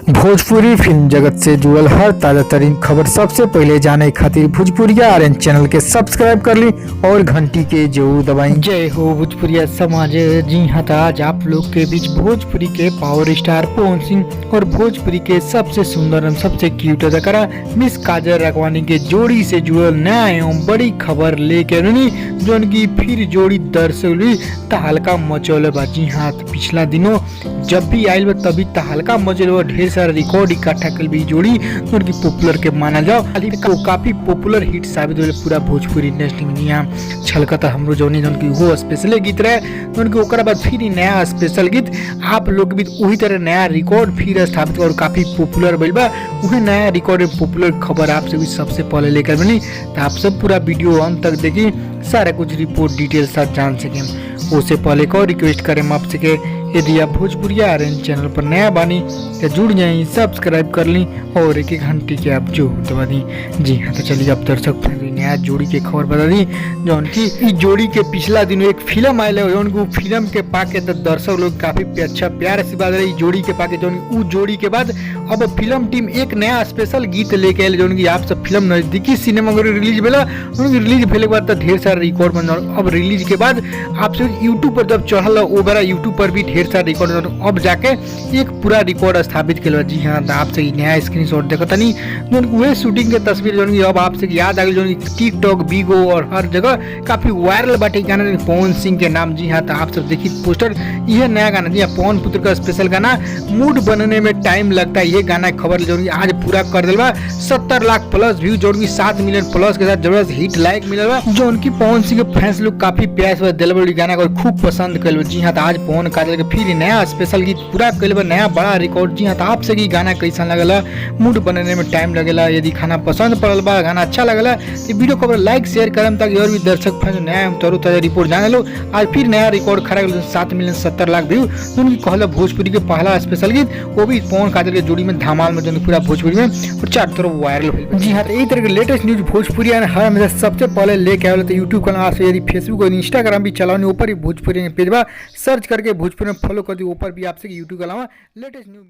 Bhojpuri film जगत से जुड़ल हर ताजा तरीन खबर सबसे पहले जाने खातिर भोजपुरिया आर्यन चैनल के सब्सक्राइब कर ली और घंटी के जरूर दबाएं। जय हो भोजपुरिया समाज। जी हाँ, तो आज आप लोग के बीच भोजपुरी के पावर स्टार पवन सिंह और भोजपुरी के सबसे सुंदर और सबसे क्यूट अदाकारा मिस काजल राघवानी के जोड़ी से जुड़ल नया एवं बड़ी खबर लेके रही, जो उनकी फिर जोड़ी दर्शक तहलका मचौल बा। जी हाँ, पिछला दिनों जब भी आयल तभी तहलका मचल, ढेर सारा रिकॉर्ड इकट्ठा कर भी जोड़ी उनकी पॉपुलर के माना जाओ तो काफी पॉपुलर हिट साबित हुए पूरा भोजपुरी इंडस्ट्री में। यहाँ छलकता हमरो जौनी उनकी वो स्पेशल गीत रहे, उनके ओकरा बाद फिर नया स्पेशल गीत आप लोग भी वही तरह नया रिकॉर्ड फिर स्थापित और काफी पॉपुलर भइल बा। वही नया रिकॉर्ड पॉपुलर खबर आपसे भी सबसे पहले लेकर बनी, तो आप सब पूरा वीडियो अंत तक देखिए, सारा कुछ रिपोर्ट डिटेल साथ जान सकें। उससे पहले को रिक्वेस्ट करें आपसे के यदि आप भोजपुरिया आर्यन चैनल पर नया बानी तो जुड़ जाए, सब्सक्राइब कर ली और एक घंटी के आप जो दबा दी। जी हाँ, तो चलिए अब दर्शक नया जोड़ी के खबर बता दी, जो उनकी इस जोड़ी के पिछला दिन एक फिल्म आये है, उनको फिल्म के पाके तो दर्शक लोग काफी अच्छा प्यार से बात रही जोड़ी के पाके। जो उस जोड़ी के बाद अब फिल्म टीम एक नया स्पेशल गीत लेके आये, जो उनकी आप सब फिल्म नजदीकी सिनेमा घर रिलीज भेला, उनकी रिलीज भेले के बाद तो ढेर सारा रिकॉर्ड बन। अब रिलीज के बाद आप सब यूट्यूब पर जब चढ़ल वो बेरा यूट्यूब पर भी ढेर सारा रिकॉर्ड, अब जाके एक पूरा रिकॉर्ड स्थापित किया। जी हाँ, आपसे नया स्क्रीनशॉट देखता नहीं, जो वह शूटिंग के तस्वीर जो अब आपसे याद आ गई, जो टिकटॉक बीगो और हर जगह काफी वायरल बाटे गाना पवन सिंह के नाम। जी हाँ, तो आप सब देखिए पोस्टर, यह नया गाना जी हाँ पवन पुत्र का स्पेशल गाना मूड बनने में टाइम लगता है। ये गाना खबर जो आज पूरा कर दिलवा 70 लाख प्लस व्यू, जो 7 मिलियन प्लस के साथ जबरदस्त हिट लाइक मिलल, जो उनकी पवन सिंह के फैंस लोग काफी प्यार से दिल गाना को खूब पसंद कर। जी हाँ, तो आज पवन काजल के फिर नया स्पेशल गीत पूरा कर नया बड़ा रिकॉर्ड। जी हाँ, तो आपसे की गाना कैसा लगला, मूड बनने में टाइम लगेला, यदि खाना पसंद पड़ल बा, गाना अच्छा लगला तो वीडियो खबर लाइक शेयर करम, ताकि और भी दर्शक फैंस नया तरो ताजा रिपोर्ट जाने लो। आज फिर नया रिकॉर्ड खड़ा 7 मिलियन 70 लाख व्यू, उनकी कहला भोजपुरी के पहला स्पेशल गीत, वो भी पवन काजल के जोड़ी में धमाल में, जो पूरा भोजपुरी में और चारों तरफ वायरल हुई। जी हाँ, तो यही तरह के लेटेस्ट न्यूज भोजपुरी हर हमेशा सबसे पहले लेके आए तो यूट्यूब का नाम से, यदि फेसबुक और इंस्टाग्राम भी चलाओ, ऊपर ही भोजपुरी पेज बा, सर्च करके भोजपुरी में फॉलो कर दी, ऊपर भी आपसे यूट्यूब के अलावा लेटेस्ट न्यूज